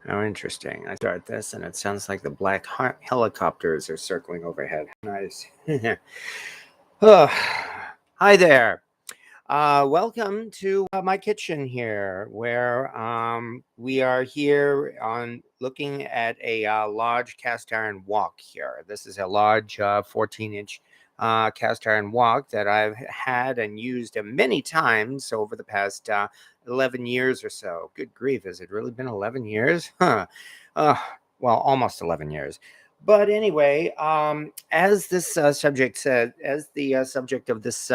Oh, interesting. I start this, and it sounds like the black helicopters are circling overhead. Nice. Oh, hi there. Welcome to my kitchen here, where we are here on looking at a large cast iron wok here. This is a large 14-inch cast iron wok that I've had and used many times over the past 11 years or so. Good grief, has it really been 11 years? Huh. Uh, well, almost 11 years. But anyway, as this subject said, as the subject of this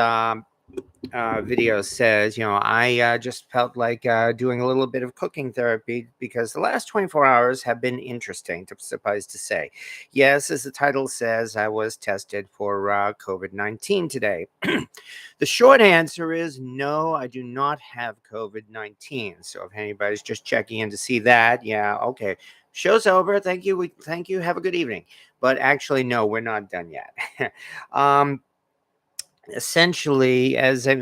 video says, I just felt like doing a little bit of cooking therapy because the last 24 hours have been interesting, to suffice to say. Yes, as the title says, I was tested for COVID-19 today. The short answer is no, I do not have COVID-19. So if anybody's just checking in to see that, yeah, okay. Show's over. Thank you. Thank you. Have a good evening. But actually, no, we're not done yet. um, Essentially, as I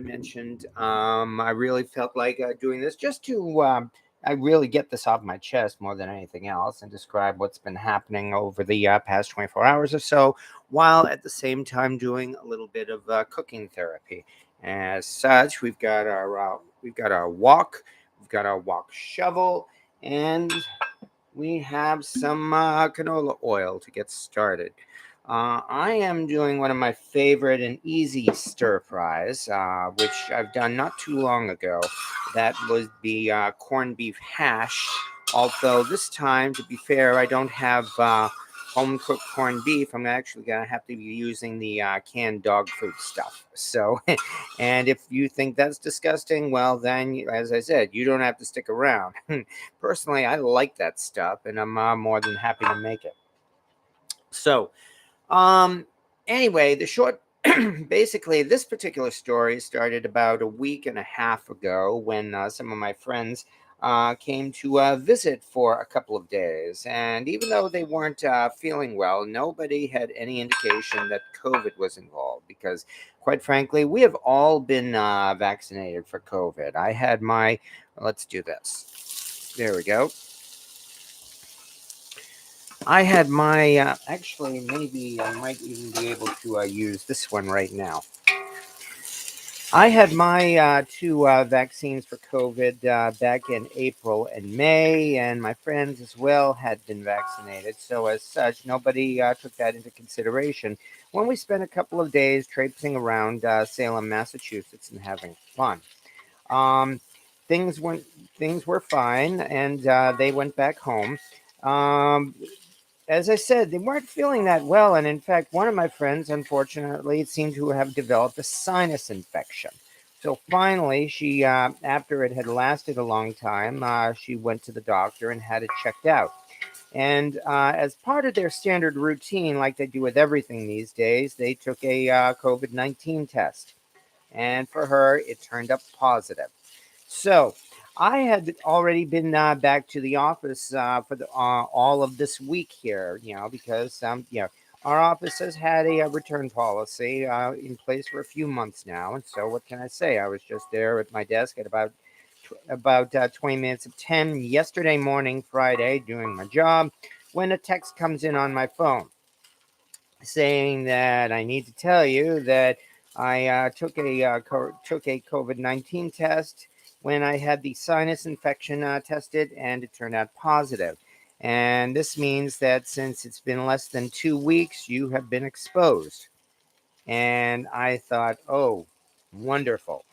mentioned, I really felt like doing this just to I really get this off my chest more than anything else and describe what's been happening over the past 24 hours or so, while at the same time doing a little bit of cooking therapy. As such, we've got our wok, we've got our wok shovel, and we have some canola oil to get started. I am doing one of my favorite and easy stir fries, which I've done not too long ago. That would be corned beef hash. Although this time, to be fair, I don't have home cooked corned beef. I'm actually going to have to be using the canned dog food stuff. So, and if you think that's disgusting, well, then, as I said, you don't have to stick around. Personally, I like that stuff, and I'm more than happy to make it. So, um, anyway, the short, basically, this particular story started about a week and a half ago when some of my friends came to visit for a couple of days. And even though they weren't feeling well, nobody had any indication that COVID was involved because, quite frankly, we have all been vaccinated for COVID. I had my, let's do this. There we go. I had my, actually, maybe I might even be able to use this one right now. I had my two vaccines for COVID back in April and May, and my friends as well had been vaccinated. So, as such, nobody took that into consideration when we spent a couple of days traipsing around Salem, Massachusetts, and having fun. Um, things went things were fine, and they went back home. Um, as I said, they weren't feeling that well. And in fact, one of my friends, unfortunately, seemed to have developed a sinus infection. So finally, after it had lasted a long time, she went to the doctor and had it checked out. And as part of their standard routine, like they do with everything these days, they took a COVID-19 test. And for her, it turned up positive. So I had already been back to the office for all of this week here, because our office has had a return policy in place for a few months now, and so what can I say? I was just there at my desk at about 20 minutes of 10 yesterday morning, Friday, doing my job, when a text comes in on my phone saying that I need to tell you that I took a COVID-19 test when I had the sinus infection tested, and it turned out positive. And this means that since it's been less than 2 weeks, you have been exposed. And I thought, oh, wonderful.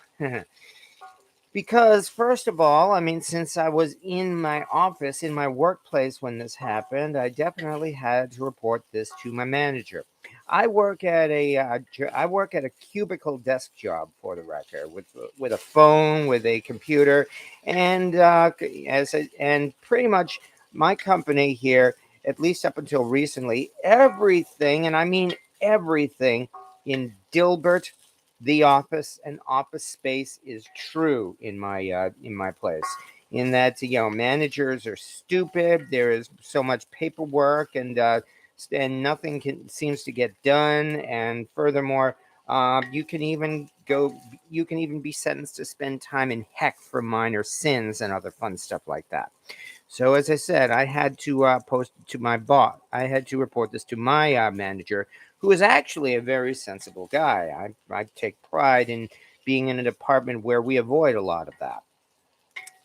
Because, first of all, I mean, since I was in my office, in my workplace when this happened, I definitely had to report this to my manager. I work at a cubicle desk job, for the record, with a phone, with a computer, and and pretty much my company here, at least up until recently, everything, and I mean everything, in Dilbert, the office and office space is true in my place, in that managers are stupid. There is so much paperwork, and nothing seems to get done. And furthermore, you can even be sentenced to spend time in heck for minor sins and other fun stuff like that. So as I said, I had to post it to my boss. I had to report this to my manager, who is actually a very sensible guy. I take pride in being in a department where we avoid a lot of that.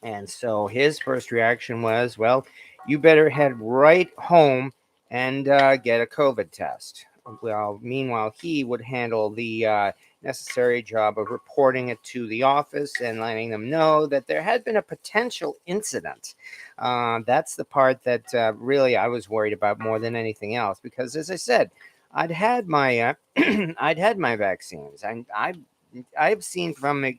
And so his first reaction was, well, you better head right home and get a COVID test. Well, meanwhile, he would handle the necessary job of reporting it to the office and letting them know that there had been a potential incident. That's the part that really I was worried about more than anything else, because, as I said, I'd had my I'd had my vaccines. I've seen from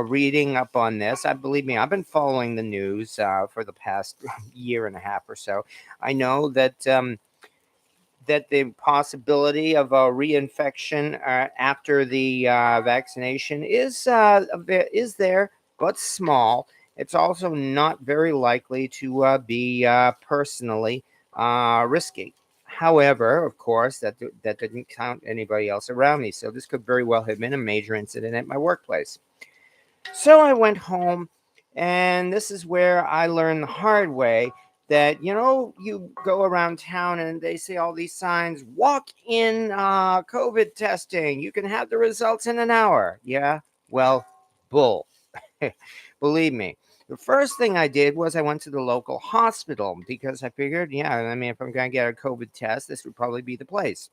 reading up on this. I believe me, I've been following the news for the past year and a half or so. I know that the possibility of a reinfection after the vaccination is there, but small. It's also not very likely to be personally risky. However, of course, that didn't count anybody else around me. So this could very well have been a major incident at my workplace. So I went home, and this is where I learned the hard way that, you go around town and they say all these signs, walk in COVID testing. You can have the results in an hour. Yeah, well, bull. Believe me. The first thing I did was I went to the local hospital because I figured, yeah, I mean, if I'm going to get a COVID test, this would probably be the place.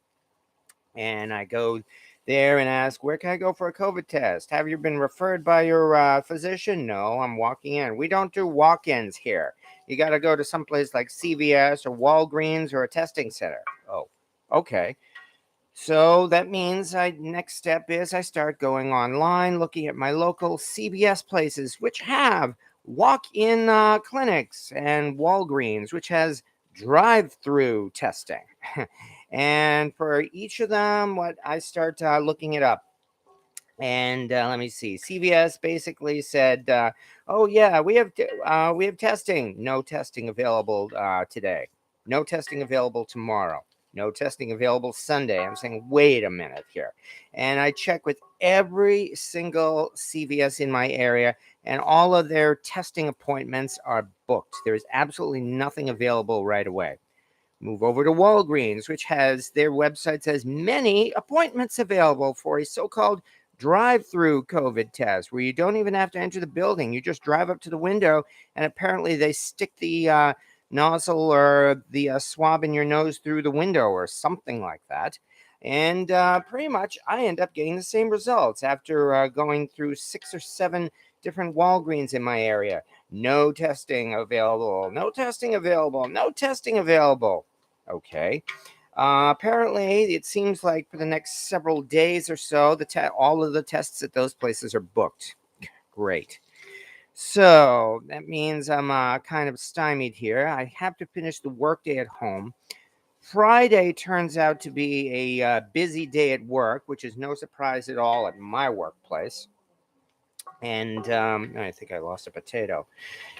And I go there and ask, where can I go for a COVID test? Have you been referred by your physician? No, I'm walking in. We don't do walk ins here. You got to go to someplace like CVS or Walgreens or a testing center. Oh, okay. So that means next step is I start going online, looking at my local CVS places, which have walk-in clinics, and Walgreens, which has drive-through testing. And for each of them, what I start looking it up. And let me see. CVS basically said, "Oh yeah, we have testing. No testing available today. No testing available tomorrow. No testing available Sunday." I'm saying, wait a minute here, and I check with every single CVS in my area, and all of their testing appointments are booked. There is absolutely nothing available right away. Move over to Walgreens, which has their website says many appointments available for a so-called drive-through COVID test, where you don't even have to enter the building. You just drive up to the window, and apparently they stick the nozzle or the swab in your nose through the window or something like that. And pretty much, I end up getting the same results after going through 6 or 7 different Walgreens in my area. No testing available. No testing available. No testing available. Okay. Apparently, it seems like for the next several days or so, all of the tests at those places are booked. Great. So that means I'm kind of stymied here. I have to finish the workday at home. Friday turns out to be a busy day at work, which is no surprise at all at my workplace. And I think I lost a potato.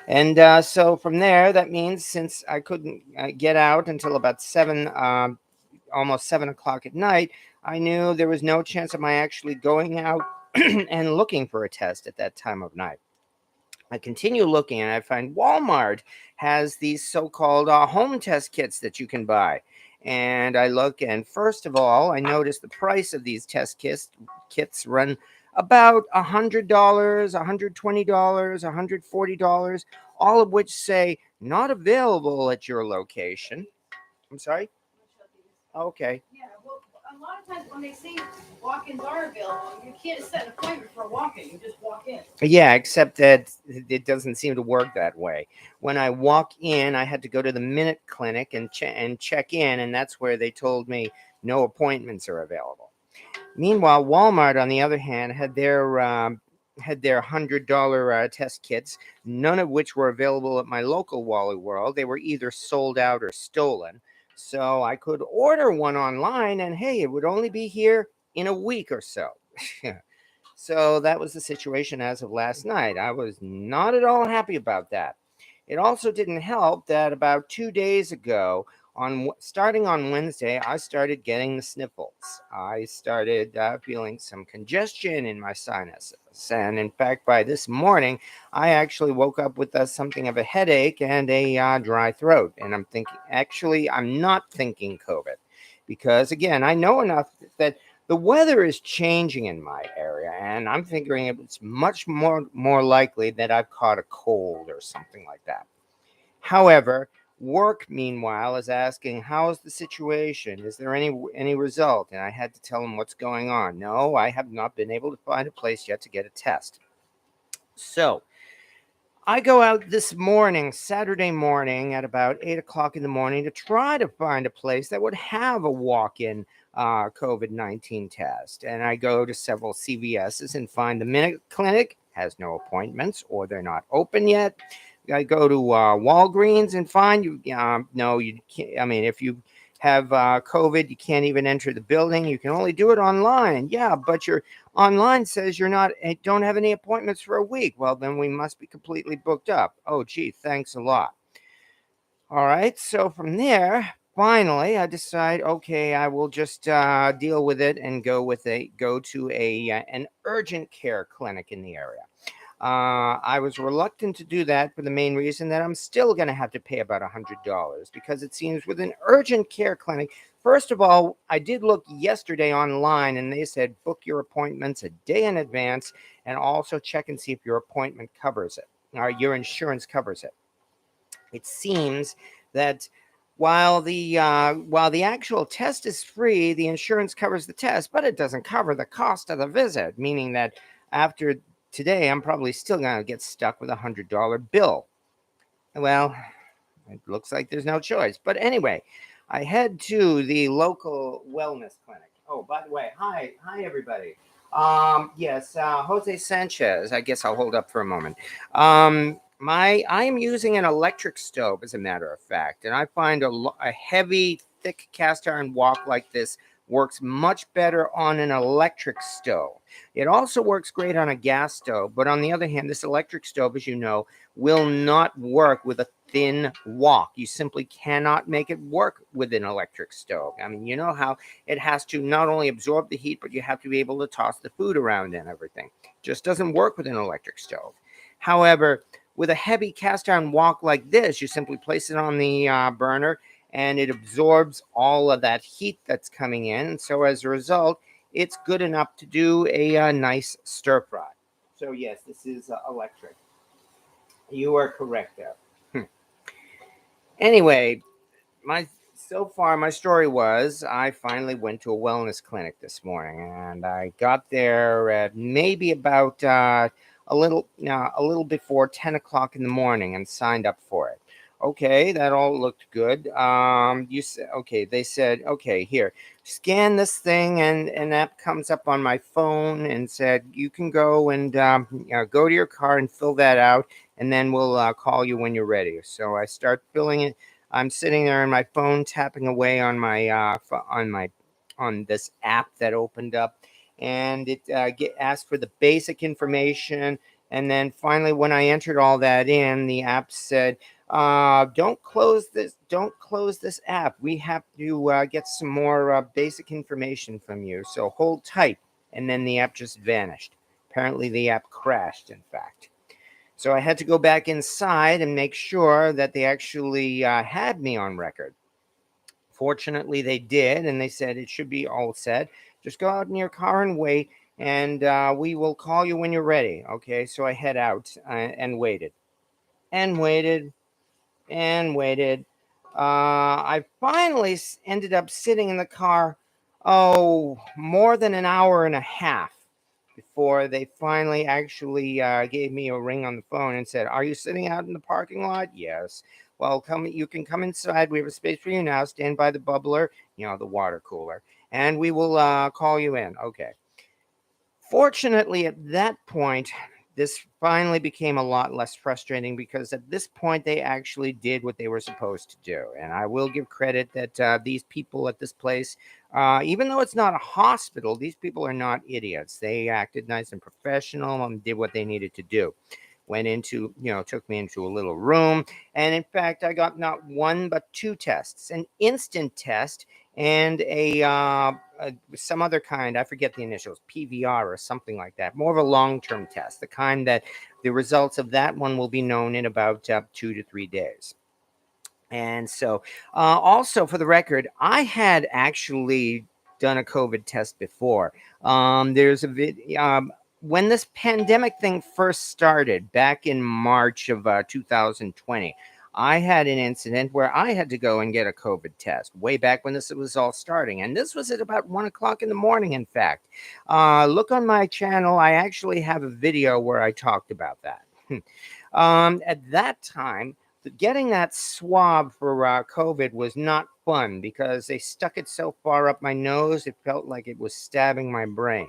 And so from there, that means since I couldn't get out until about almost 7 o'clock at night, I knew there was no chance of my actually going out and looking for a test at that time of night. I continue looking, and I find Walmart has these so-called home test kits that you can buy. And I look, and first of all, I notice the price of these kits run about $100, $120, $140, all of which say not available at your location. I'm sorry. Okay. Yeah, well, a lot of times when they say walk-ins are available, you can't set an appointment for a walk-in. You just walk in. Yeah, except that it doesn't seem to work that way. When I walk in, I had to go to the Minute Clinic and check in, and that's where they told me no appointments are available. Meanwhile, Walmart, on the other hand, had their $100 test kits, none of which were available at my local Wally World. They were either sold out or stolen. So I could order one online, and hey, it would only be here in a week or so. So that was the situation as of last night. I was not at all happy about that. It also didn't help that about 2 days ago, Starting on Wednesday, I started getting the sniffles. I started feeling some congestion in my sinuses, and in fact, by this morning, I actually woke up with something of a headache and a dry throat. And I'm thinking, actually, I'm not thinking COVID, because again, I know enough that the weather is changing in my area, and I'm figuring it's much more likely that I've caught a cold or something like that. However, work, meanwhile, is asking, how's the situation? Is there any result? And I had to tell them what's going on. No, I have not been able to find a place yet to get a test. So I go out this morning, Saturday morning, at about 8 o'clock in the morning to try to find a place that would have a walk-in COVID-19 test. And I go to several CVS's and find the Minute Clinic has no appointments, or they're not open yet. I go to Walgreens and find you. No, you can't. I mean, if you have COVID, you can't even enter the building. You can only do it online. Yeah, but your online says you're not don't have any appointments for a week. Well, then we must be completely booked up. Oh, gee, thanks a lot. All right. So from there, finally, I decide, okay, I will just deal with it and go to a an urgent care clinic in the area. I was reluctant to do that for the main reason that I'm still going to have to pay about $100, because it seems with an urgent care clinic, first of all, I did look yesterday online and they said book your appointments a day in advance, and also check and see if your appointment covers it, or your insurance covers it. It seems that while the actual test is free, the insurance covers the test, but it doesn't cover the cost of the visit, meaning that after today, I'm probably still going to get stuck with $100 bill. Well, it looks like there's no choice. But anyway, I head to the local wellness clinic. Oh, by the way, hi everybody. Yes, Jose Sanchez. I guess I'll hold up for a moment. I am using an electric stove, as a matter of fact, and I find a heavy, thick cast iron wok like this works much better on an electric stove. It also works great on a gas stove, but on the other hand, this electric stove, as you know, will not work with a thin wok. You simply cannot make it work with an electric stove. I mean, you know how it has to not only absorb the heat, but you have to be able to toss the food around and everything. Just doesn't work with an electric stove. However, with a heavy cast iron wok like this, you simply place it on the burner, and it absorbs all of that heat that's coming in. And so as a result, it's good enough to do a nice stir fry. So yes, this is electric. You are correct there. Anyway, my so far my story was I finally went to a wellness clinic this morning, and I got there at maybe about a little before 10 o'clock in the morning and signed up for it. Okay, that all looked good. You said okay. They said okay. Here, scan this thing, and an app comes up on my phone and said you can go and go to your car and fill that out, and then we'll call you when you're ready. So I start filling it. I'm sitting there on my phone tapping away on my on this app that opened up, and it get asked for the basic information, and then finally, when I entered all that in, the app said, "Don't close this. Don't close this app. We have to get some more basic information from you. So hold tight." And then the app just vanished. Apparently, the app crashed. In fact. So I had to go back inside and make sure that they actually had me on record. Fortunately, they did, and they said it should be all set. Just go out in your car and wait, and we will call you when you're ready. Okay, so I head out and waited, and waited, and waited. I finally ended up sitting in the car, oh, more than an hour and a half before they finally actually gave me a ring on the phone and said, "Are you sitting out in the parking lot?" Yes. Well, come. You can come inside. We have a space for you now. Stand by the bubbler, the water cooler, and we will call you in. Okay. Fortunately, at that point, this finally became a lot less frustrating, because at this point they actually did what they were supposed to do. And I will give credit that these people at this place, even though it's not a hospital, these people are not idiots. They acted nice and professional and did what they needed to do. took me into a little room. And in fact, I got not one, but two tests, an instant test and some other kind. I forget the initials, PVR or something like that. More of a long-term test, the kind that the results of that one will be known in about 2 to 3 days. And so, also for the record, I had actually done a COVID test before. There's a when this pandemic thing first started back in March of 2020. I had an incident where I had to go and get a COVID test way back when this was all starting. And this was at about 1 o'clock in the morning, in fact. Look on my channel. I actually have a video where I talked about that. At that time, getting that swab for COVID was not fun because they stuck it so far up my nose, it felt like it was stabbing my brain.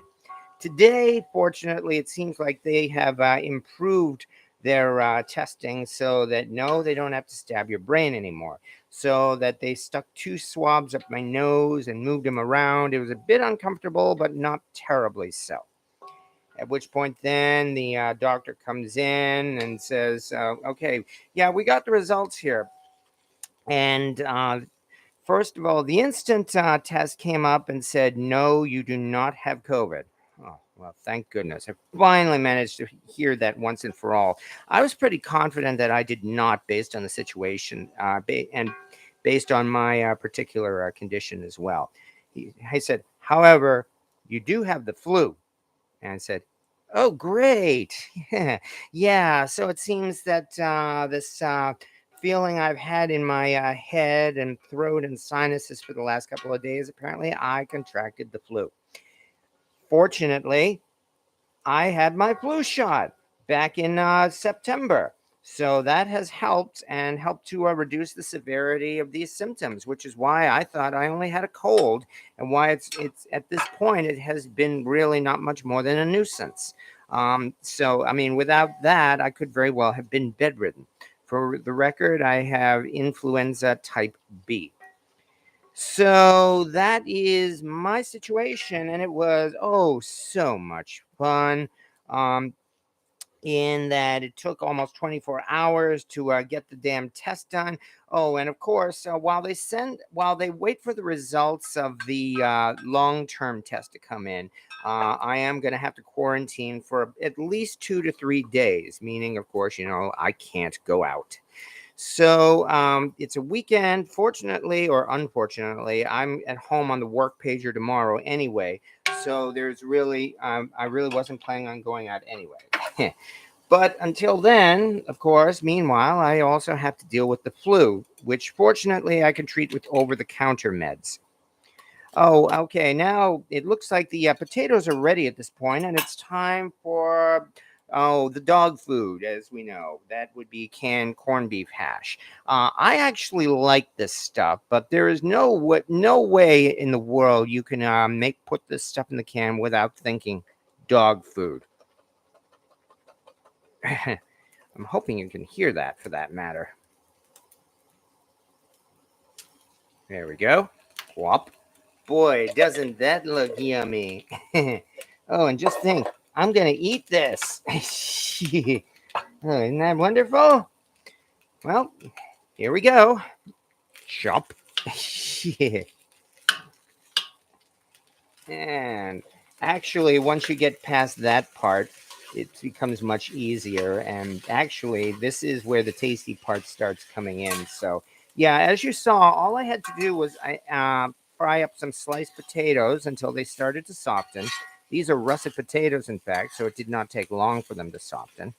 Today, fortunately, it seems like they have improved their testing so that no, they don't have to stab your brain anymore. So that they stuck two swabs up my nose and moved them around. It was a bit uncomfortable, but not terribly so. At which point, then the doctor comes in and says, "Okay, yeah, we got the results here." And first of all, the instant test came up and said, "No, you do not have COVID." Oh, well, thank goodness. I finally managed to hear that once and for all. I was pretty confident that I did not, based on the situation and based on my particular condition as well. I said, "However, you do have the flu." And I said, "Oh, great. Yeah. So it seems that this feeling I've had in my head and throat and sinuses for the last couple of days, apparently I contracted the flu. Fortunately, I had my flu shot back in September. So that has helped and helped to reduce the severity of these symptoms, which is why I thought I only had a cold and why it's at this point, it has been really not much more than a nuisance. So, I mean, without that, I could very well have been bedridden. For the record, I have influenza type B. So that is my situation, and it was oh so much fun. Um, in that it took almost 24 hours to get the damn test done. Oh, and of course, while they wait for the results of the long-term test to come in, I am going to have to quarantine for at least 2 to 3 days. Meaning, of course, I can't go out. So it's a weekend. Fortunately or unfortunately, I'm at home on the work pager tomorrow anyway. So I really wasn't planning on going out anyway. But until then, of course, meanwhile, I also have to deal with the flu, which fortunately I can treat with over-the-counter meds. Oh, okay. Now it looks like the potatoes are ready at this point, and it's time for the dog food, as we know. That would be canned corned beef hash. I actually like this stuff, but there is no way in the world you can put this stuff in the can without thinking dog food. I'm hoping you can hear that, for that matter. There we go. Whop. Boy, doesn't that look yummy? Oh, and just think, I'm going to eat this. Oh, isn't that wonderful? Well, here we go. Chop. And actually, once you get past that part, it becomes much easier. And actually, this is where the tasty part starts coming in. So, yeah, as you saw, all I had to do was fry up some sliced potatoes until they started to soften. These are russet potatoes, in fact, so it did not take long for them to soften.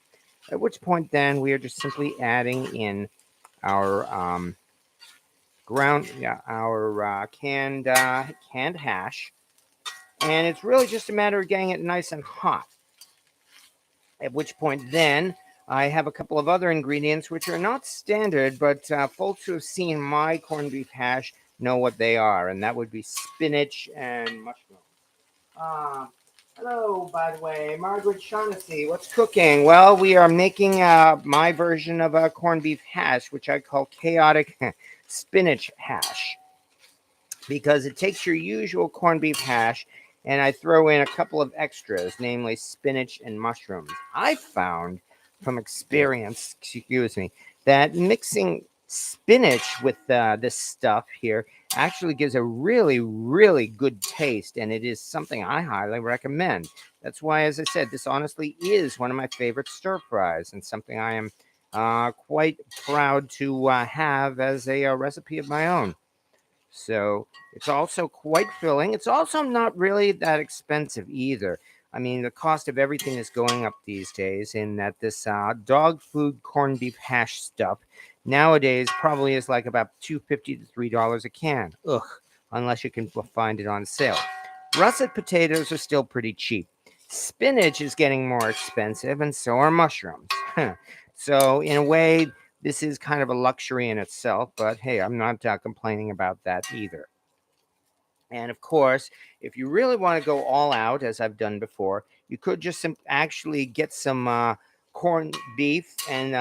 At which point, then, we are just simply adding in our canned hash, and it's really just a matter of getting it nice and hot. At which point, then I have a couple of other ingredients which are not standard, but folks who have seen my corned beef hash know what they are, and that would be spinach and mushroom. Hello, by the way, Margaret Shaughnessy. What's cooking? Well, we are making my version of a corned beef hash, which I call chaotic spinach hash, because it takes your usual corned beef hash and I throw in a couple of extras, namely spinach and mushrooms. I found from experience, excuse me, that mixing spinach with this stuff here actually gives a really, really good taste, and it is something I highly recommend. That's why, as I said, this honestly is one of my favorite stir fries, and something I am quite proud to have as a recipe of my own. So it's also quite filling. It's also not really that expensive either. I mean, the cost of everything is going up these days, in that this dog food corned beef hash stuff nowadays probably is like about $2.50 to $3 a can. Ugh, unless you can find it on sale. Russet potatoes are still pretty cheap. Spinach is getting more expensive, and so are mushrooms. So, in a way, this is kind of a luxury in itself, but hey, I'm not complaining about that either. And of course, if you really want to go all out, as I've done before, you could just actually get some corned beef and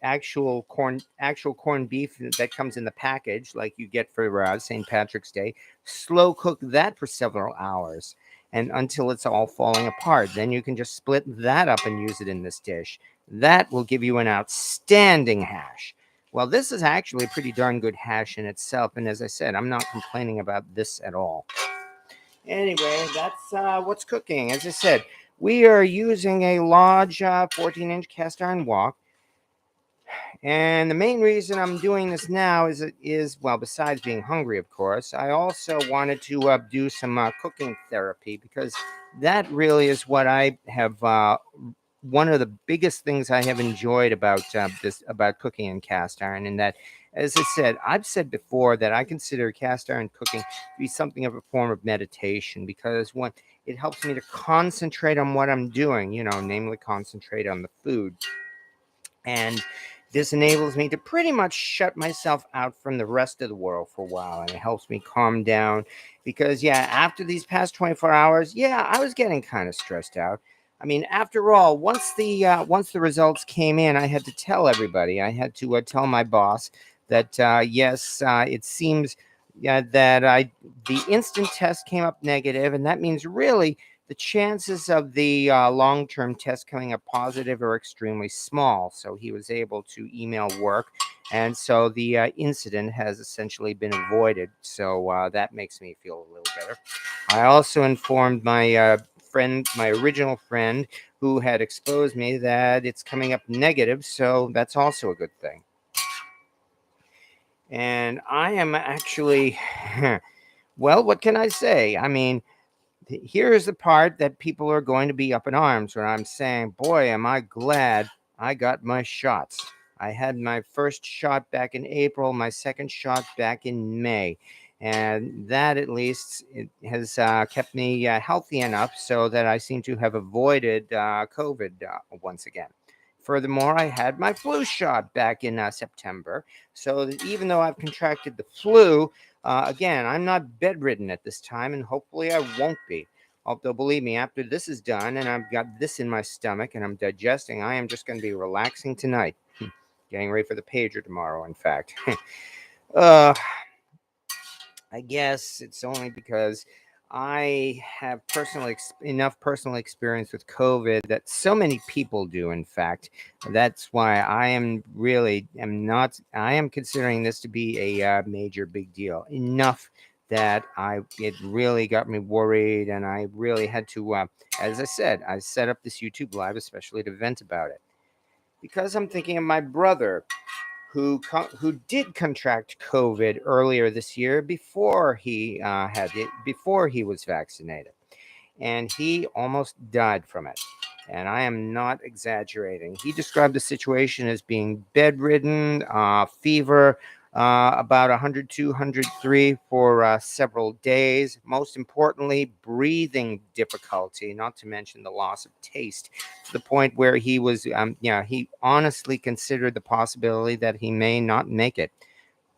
actual corned beef that comes in the package, like you get for St. Patrick's Day. Slow cook that for several hours and until it's all falling apart. Then you can just split that up and use it in this dish. That will give you an outstanding hash. Well, this is actually a pretty darn good hash in itself, and as I said, I'm not complaining about this at all. Anyway, that's what's cooking. As I said, we are using a large 14-inch cast iron wok, and the main reason I'm doing this now is well, besides being hungry, of course, I also wanted to do some cooking therapy, because that really is what I have. One of the biggest things I have enjoyed about cooking in cast iron, and that, as I said, I've said before that I consider cast iron cooking to be something of a form of meditation, because one, it helps me to concentrate on what I'm doing, namely concentrate on the food. And this enables me to pretty much shut myself out from the rest of the world for a while, and it helps me calm down, because yeah, after these past 24 hours, yeah, I was getting kind of stressed out. I mean, after all, once the results came in, I had to tell everybody. I had to tell my boss that yes, it seems, yeah, that I the instant test came up negative, and that means really the chances of the long-term test coming up positive are extremely small. So he was able to email work, and so the incident has essentially been avoided. So that makes me feel a little better. I also informed my friend, my original friend, who had exposed me, that it's coming up negative. So that's also a good thing. And I am actually, well, what can I say? I mean, here's the part that people are going to be up in arms when I'm saying, boy, am I glad I got my shots. I had my first shot back in April, my second shot back in May. And that, at least, it has kept me healthy enough so that I seem to have avoided COVID once again. Furthermore, I had my flu shot back in September. So that even though I've contracted the flu, again, I'm not bedridden at this time, and hopefully I won't be. Although, believe me, after this is done and I've got this in my stomach and I'm digesting, I am just going to be relaxing tonight. Getting ready for the pager tomorrow, in fact. uh, I guess it's only because I have enough personal experience with COVID that so many people do. In fact, that's why I am really am not. I am considering this to be a major big deal. Enough that it really got me worried, and I really had to. As I said, I set up this YouTube live especially to vent about it, because I'm thinking of my brother who did contract COVID earlier this year before he had it, before he was vaccinated, and he almost died from it. And I am not exaggerating. He described the situation as being bedridden, fever, about 102, 103 for several days. Most importantly, breathing difficulty, not to mention the loss of taste, to the point where he honestly considered the possibility that he may not make it.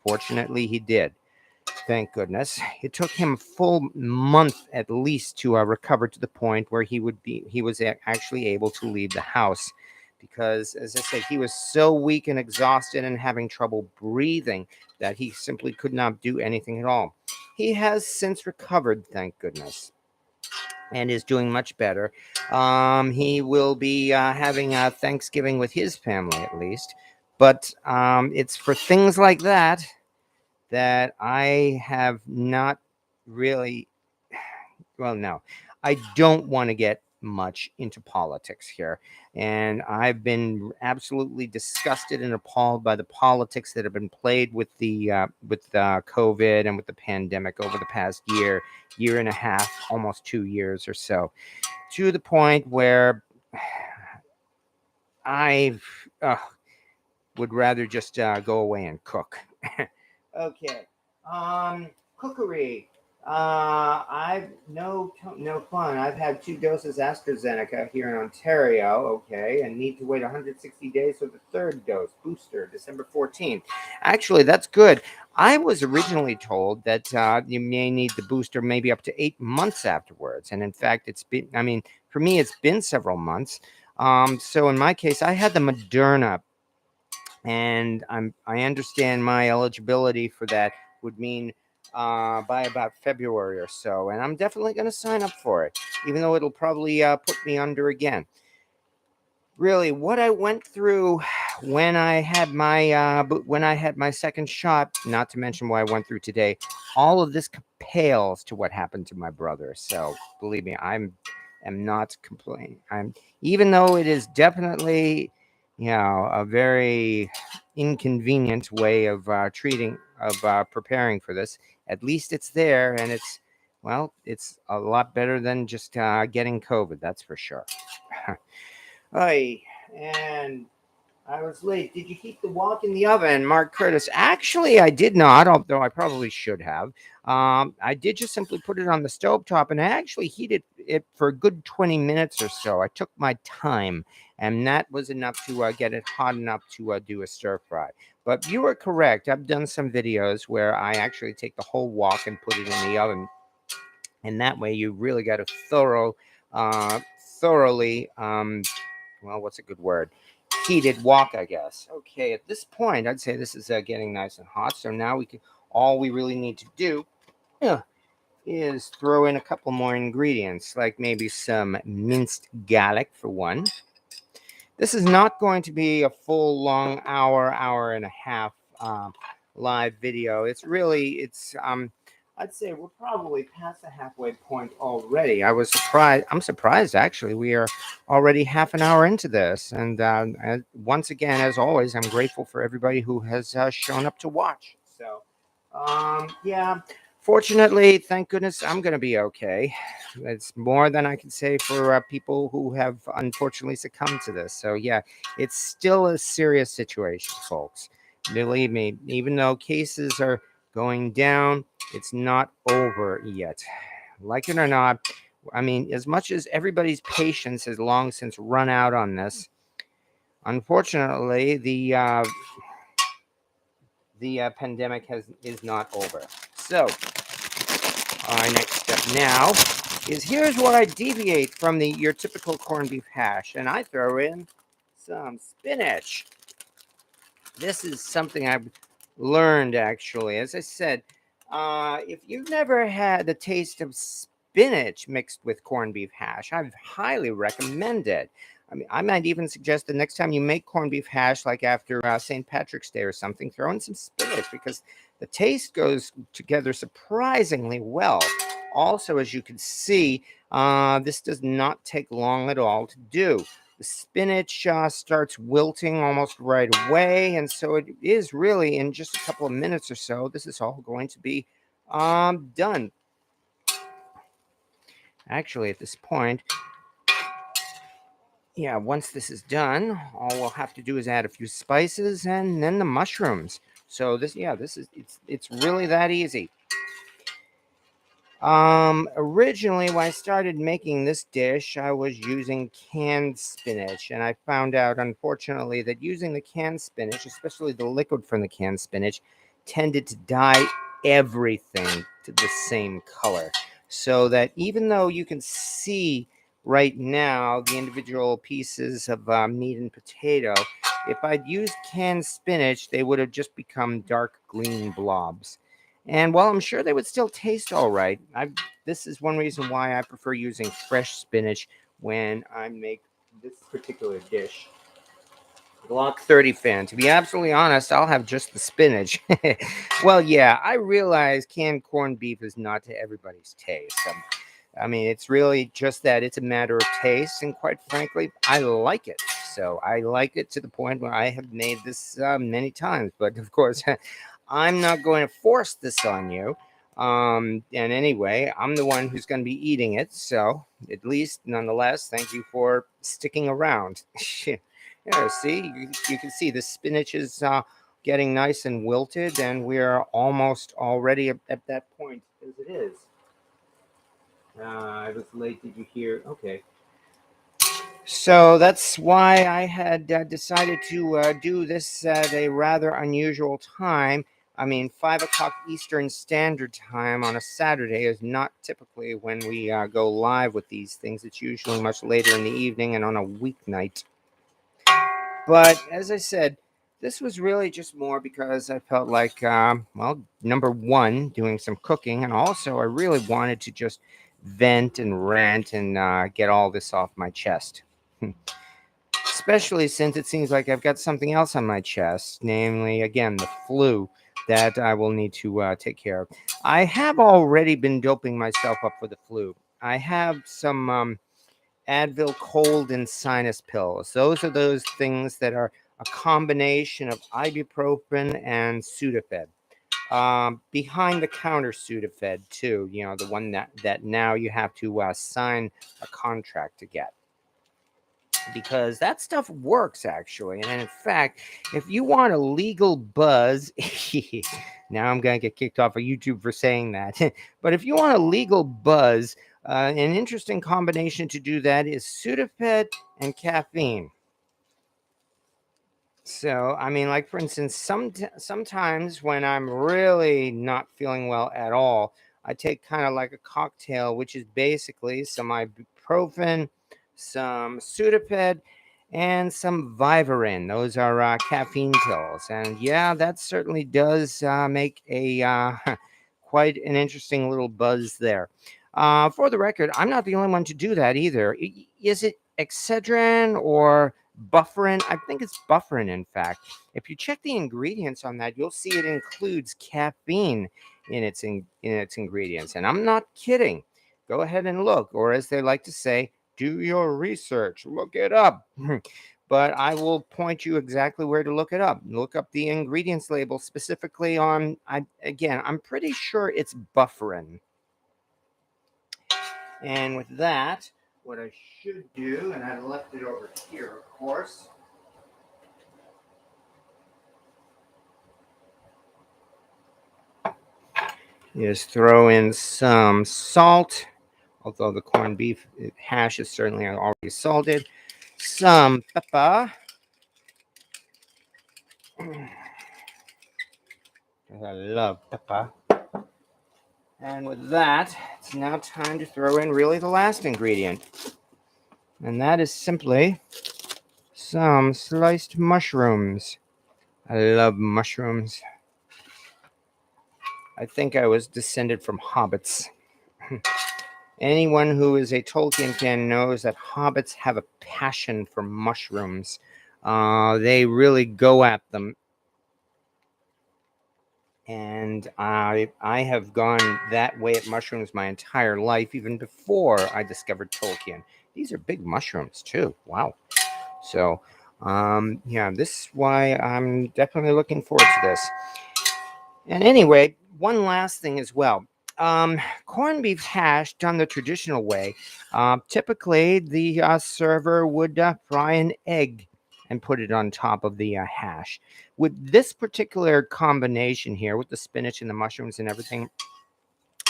Fortunately, he did. Thank goodness. It took him a full month at least to recover to the point where he was actually able to leave the house, because, as I said, he was so weak and exhausted and having trouble breathing that he simply could not do anything at all. He has since recovered, thank goodness. and is doing much better. He will be having Thanksgiving with his family at least. But it's for things like that I have not really. Well, no, I don't want to get much into politics here. And I've been absolutely disgusted and appalled by the politics that have been played with COVID and with the pandemic over the past year and a half, almost 2 years or so, to the point where I would rather just go away and cook. Okay. Cookery. I've no fun. I've had 2 doses AstraZeneca here in Ontario. Okay, and need to wait 160 days for the third dose booster, December 14th. Actually, that's good. I was originally told that you may need the booster maybe up to 8 months afterwards, and in fact, it's been. I mean, for me, it's been several months. So in my case, I had the Moderna, and I understand my eligibility for that would mean by about February or so, and I'm definitely going to sign up for it, even though it'll probably put me under again. Really, what I went through when I had my second shot, not to mention what I went through today, all of this pales to what happened to my brother. So believe me, am not complaining. I'm Even though it is definitely, a very inconvenient way of preparing for this. At least it's there, and it's a lot better than just getting COVID. That's for sure. Hi, and I was late. Did you heat the wok in the oven, Mark Curtis? Actually, I did not, although I probably should have. I did just simply put it on the stove top, and I actually heated it for a good 20 minutes or so. I took my time, and that was enough to get it hot enough to do a stir fry. But you are correct. I've done some videos where I actually take the whole wok and put it in the oven, and that way you really got a thoroughly, well, what's a good word? Heated wok, I guess. Okay, at this point, I'd say this is getting nice and hot. So now all we really need to do is throw in a couple more ingredients, like maybe some minced garlic for one. This is not going to be a full long hour and a half live video. I'd say we're probably past the halfway point already. I'm surprised actually. We are already half an hour into this, and once again, as always, I'm grateful for everybody who has shown up to watch. So, yeah. Fortunately, thank goodness, I'm going to be okay. It's more than I can say for people who have unfortunately succumbed to this. So, yeah, it's still a serious situation, folks. Believe me, even though cases are going down, it's not over yet. Like it or not, I mean, as much as everybody's patience has long since run out on this, unfortunately, the pandemic is not over. So, our next step now is here's where I deviate from your typical corned beef hash, and I throw in some spinach. This is something I've learned, actually. As I said, if you've never had the taste of spinach mixed with corned beef hash, I highly recommend it. I mean, I might even suggest the next time you make corned beef hash, like after St. Patrick's Day or something, throw in some spinach, because the taste goes together surprisingly well. Also, as you can see, this does not take long at all to do. The spinach starts wilting almost right away, and so it is really in just a couple of minutes or so. This is all going to be done. Actually, at this point, yeah, once this is done, all we'll have to do is add a few spices and then the mushrooms. So it's really that easy. Originally, when I started making this dish, I was using canned spinach, and I found out, unfortunately, that using the canned spinach, especially the liquid from the canned spinach, tended to dye everything to the same color. So that even though you can see right now the individual pieces of meat and potato, if I'd used canned spinach, they would have just become dark green blobs. And while I'm sure they would still taste all right, this is one reason why I prefer using fresh spinach when I make this particular dish. Glock 30 fan. To be absolutely honest, I'll have just the spinach. Well, yeah, I realize canned corned beef is not to everybody's taste. I mean, it's really just that it's a matter of taste, and quite frankly, I like it. So I like it to the point where I have made this many times. But of course, I'm not going to force this on you. And anyway, I'm the one who's going to be eating it. So at least, nonetheless, thank you for sticking around. Yeah, see, you can see the spinach is getting nice and wilted, and we're almost already at that point as it is. I was late. Did you hear? Okay. So that's why I had decided to do this at a rather unusual time. I mean, 5 o'clock Eastern Standard Time on a Saturday is not typically when we go live with these things. It's usually much later in the evening and on a weeknight. But as I said, this was really just more because I felt like, well, number one, doing some cooking, and also I really wanted to just vent and rant and get all this off my chest. Especially since it seems like I've got something else on my chest, namely, again, the flu that I will need to take care of. I have already been doping myself up for the flu. I have some Advil cold and sinus pills. Those are those things that are a combination of ibuprofen and Sudafed. Behind the counter Sudafed too. You know, the one that now you have to sign a contract to get, because that stuff works actually. And in fact, if you want a legal buzz, now I'm gonna get kicked off of YouTube for saying that. But if you want a legal buzz, an interesting combination to do that is Sudafed and caffeine. So, I mean, like for instance, sometimes when I'm really not feeling well at all, I take kind of like a cocktail, which is basically some ibuprofen, some Sudafed, and some Vivarin. Those are caffeine pills, and yeah, that certainly does make a quite an interesting little buzz there. For the record, I'm not the only one to do that either. Is it Excedrin or Bufferin? I think it's Bufferin, in fact. If you check the ingredients on that, you'll see it includes caffeine in its ingredients. And I'm not kidding. Go ahead and look, or as they like to say, do your research, look it up. But I will point you exactly where to look it up. Look up the ingredients label specifically on, I'm pretty sure it's Bufferin. And with that, what I should do, and I left it over here, of course, is throw in some salt, although the corned beef hash is certainly already salted, some pepper. I love pepper. And with that, it's now time to throw in really the last ingredient. And that is simply some sliced mushrooms. I love mushrooms. I think I was descended from hobbits. Anyone who is a Tolkien fan knows that hobbits have a passion for mushrooms. They really go at them. And I have gone that way at mushrooms my entire life, even before I discovered Tolkien. These are big mushrooms too. Wow. So, yeah, this is why I'm definitely looking forward to this. And anyway, one last thing as well. Corned beef hash done the traditional way. Typically, the server would fry an egg and put it on top of the hash. With this particular combination here, with the spinach and the mushrooms and everything,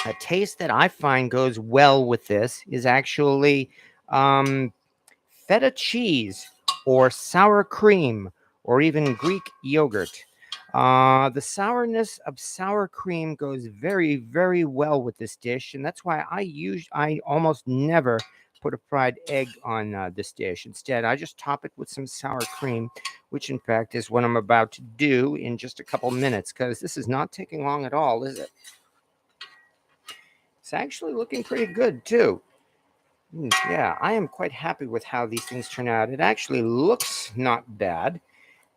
a taste that I find goes well with this is actually feta cheese or sour cream or even Greek yogurt. The sourness of sour cream goes very, very well with this dish, and that's why I almost never put a fried egg on this dish. Instead, I just top it with some sour cream, which in fact is what I'm about to do in just a couple minutes, because this is not taking long at all, is it? It's actually looking pretty good too. Yeah, I am quite happy with how these things turn out. It actually looks not bad.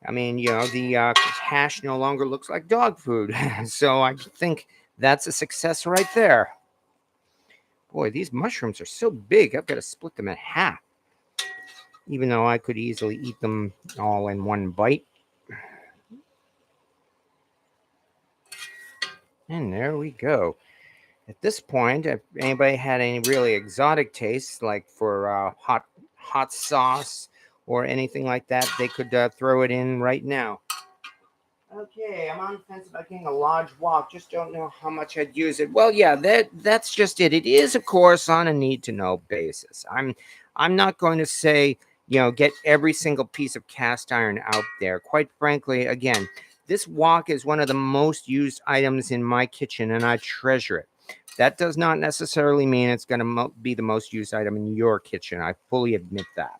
I mean, the hash no longer looks like dog food. So I think that's a success right there. Boy, these mushrooms are so big, I've got to split them in half. Even though I could easily eat them all in one bite. And there we go. At this point, if anybody had any really exotic tastes, like for hot sauce or anything like that, they could throw it in right now. Okay, I'm on the fence about getting a large wok. Just don't know how much I'd use it. Well, yeah, that's just it. It is, of course, on a need-to-know basis. I'm not going to say, get every single piece of cast iron out there. Quite frankly, again, this wok is one of the most used items in my kitchen, and I treasure it. That does not necessarily mean it's going to be the most used item in your kitchen. I fully admit that.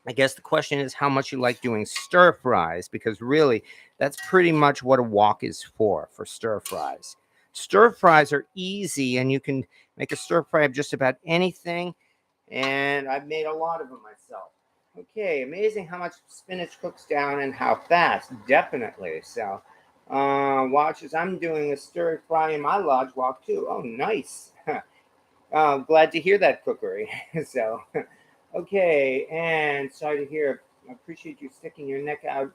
I guess the question is how much you like doing stir fries, because really that's pretty much what a wok is for stir fries. Stir fries are easy, and you can make a stir fry of just about anything, and I've made a lot of them myself. Okay, amazing how much spinach cooks down and how fast, definitely. So, watch as I'm doing a stir fry in my large wok too. Oh, nice. Glad to hear that, cookery. So, okay, and sorry to hear. I appreciate you sticking your neck out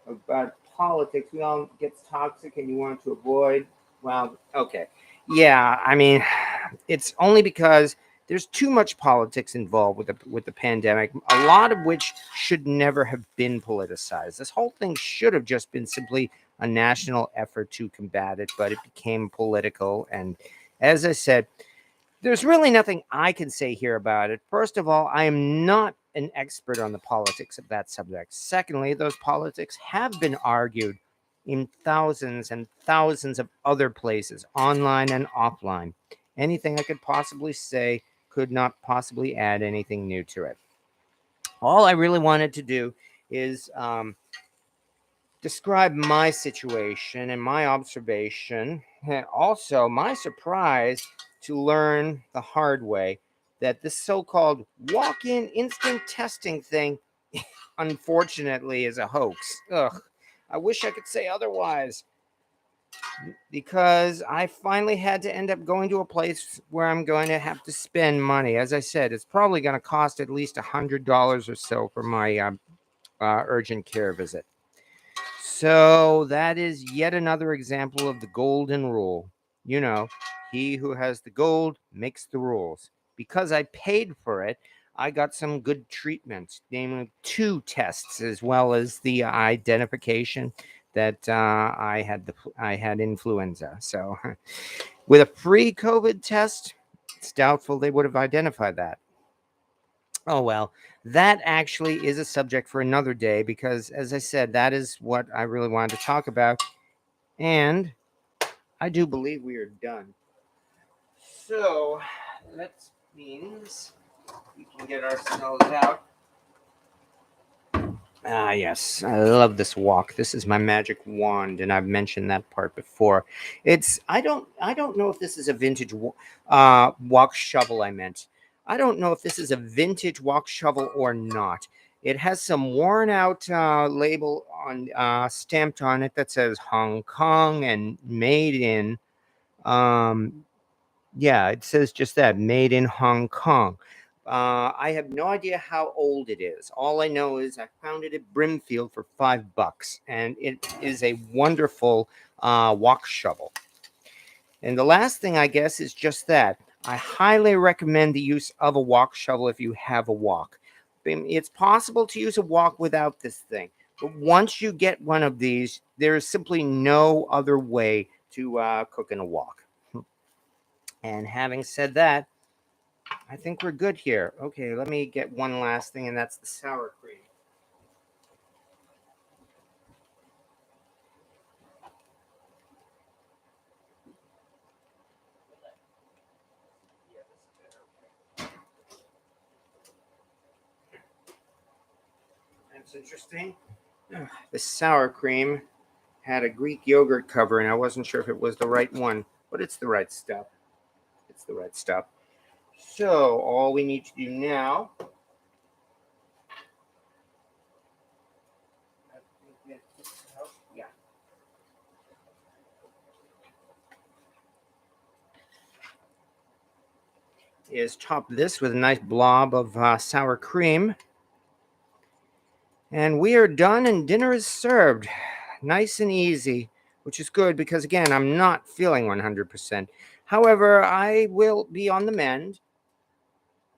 about politics. We all gets toxic, and you want to avoid. Well, okay, yeah. I mean, it's only because there's too much politics involved with the pandemic. A lot of which should never have been politicized. This whole thing should have just been simply a national effort to combat it, but it became political. And as I said, there's really nothing I can say here about it. First of all, I am not an expert on the politics of that subject. Secondly, those politics have been argued in thousands and thousands of other places, online and offline. Anything I could possibly say could not possibly add anything new to it. All I really wanted to do is describe my situation and my observation, and also my surprise to learn the hard way that this so-called walk-in instant testing thing, unfortunately, is a hoax. Ugh, I wish I could say otherwise, because I finally had to end up going to a place where I'm going to have to spend money. As I said, it's probably going to cost at least $100 or so for my urgent care visit. So that is yet another example of the golden rule. He who has the gold makes the rules. Because I paid for it, I got some good treatment, namely 2 tests, as well as the identification that I had influenza. So, with a free COVID test, it's doubtful they would have identified that. Oh, well, that actually is a subject for another day, because, as I said, that is what I really wanted to talk about. And I do believe we are done. So that means we can get ourselves out. Ah, yes, I love this wok. This is my magic wand, and I've mentioned that part before. I don't know if this is a vintage wok shovel. I don't know if this is a vintage wok shovel or not. It has some worn out label on stamped on it that says Hong Kong and made in. Um, yeah, it says just that, made in Hong Kong. I have no idea how old it is. All I know is I found it at Brimfield for $5, and it is a wonderful wok shovel. And the last thing, I guess, is just that. I highly recommend the use of a wok shovel if you have a wok. It's possible to use a wok without this thing, but once you get one of these, there is simply no other way to cook in a wok. And having said that, I think we're good here. Okay, let me get one last thing, and that's the sour cream. That's interesting. The sour cream had a Greek yogurt cover, and I wasn't sure if it was the right one, but it's the right stuff. It's the right stuff. So all we need to do now yeah, is top this with a nice blob of sour cream. And we are done, and dinner is served. Nice and easy, which is good because, again, I'm not feeling 100%. However, I will be on the mend,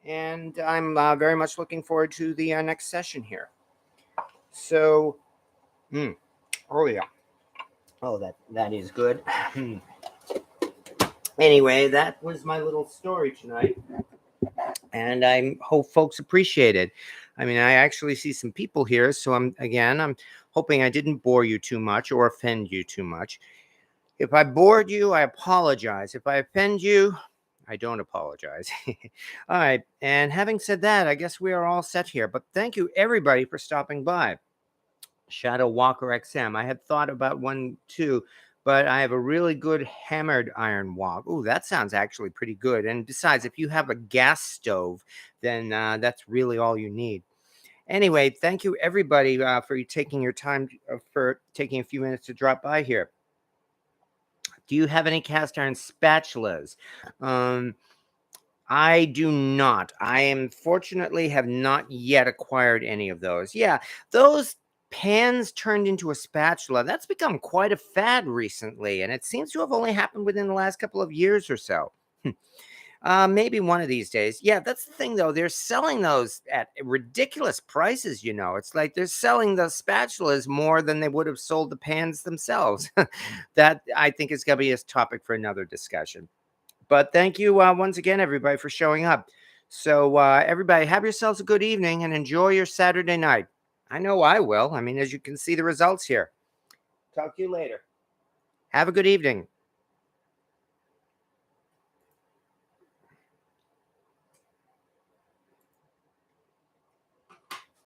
and I'm very much looking forward to the next session here. So, oh yeah, oh that is good. Anyway, that was my little story tonight, and I hope folks appreciate it. I mean, I actually see some people here, so I'm hoping I didn't bore you too much or offend you too much. If I bored you, I apologize. If I offend you, I don't apologize. All right. And having said that, I guess we are all set here. But thank you, everybody, for stopping by. Shadow Walker XM. I had thought about one too, but I have a really good hammered iron wok. Oh, that sounds actually pretty good. And besides, if you have a gas stove, then that's really all you need. Anyway, thank you, everybody, for taking your time, for taking a few minutes to drop by here. Do you have any cast iron spatulas? I do not. I am fortunately have not yet acquired any of those. Yeah, those pans turned into a spatula. That's become quite a fad recently, and it seems to have only happened within the last couple of years or so. Maybe one of these days. Yeah, that's the thing, though. They're selling those at ridiculous prices, It's like they're selling the spatulas more than they would have sold the pans themselves. That, I think, is going to be a topic for another discussion. But thank you once again, everybody, for showing up. So, everybody, have yourselves a good evening and enjoy your Saturday night. I know I will. I mean, as you can see the results here. Talk to you later. Have a good evening.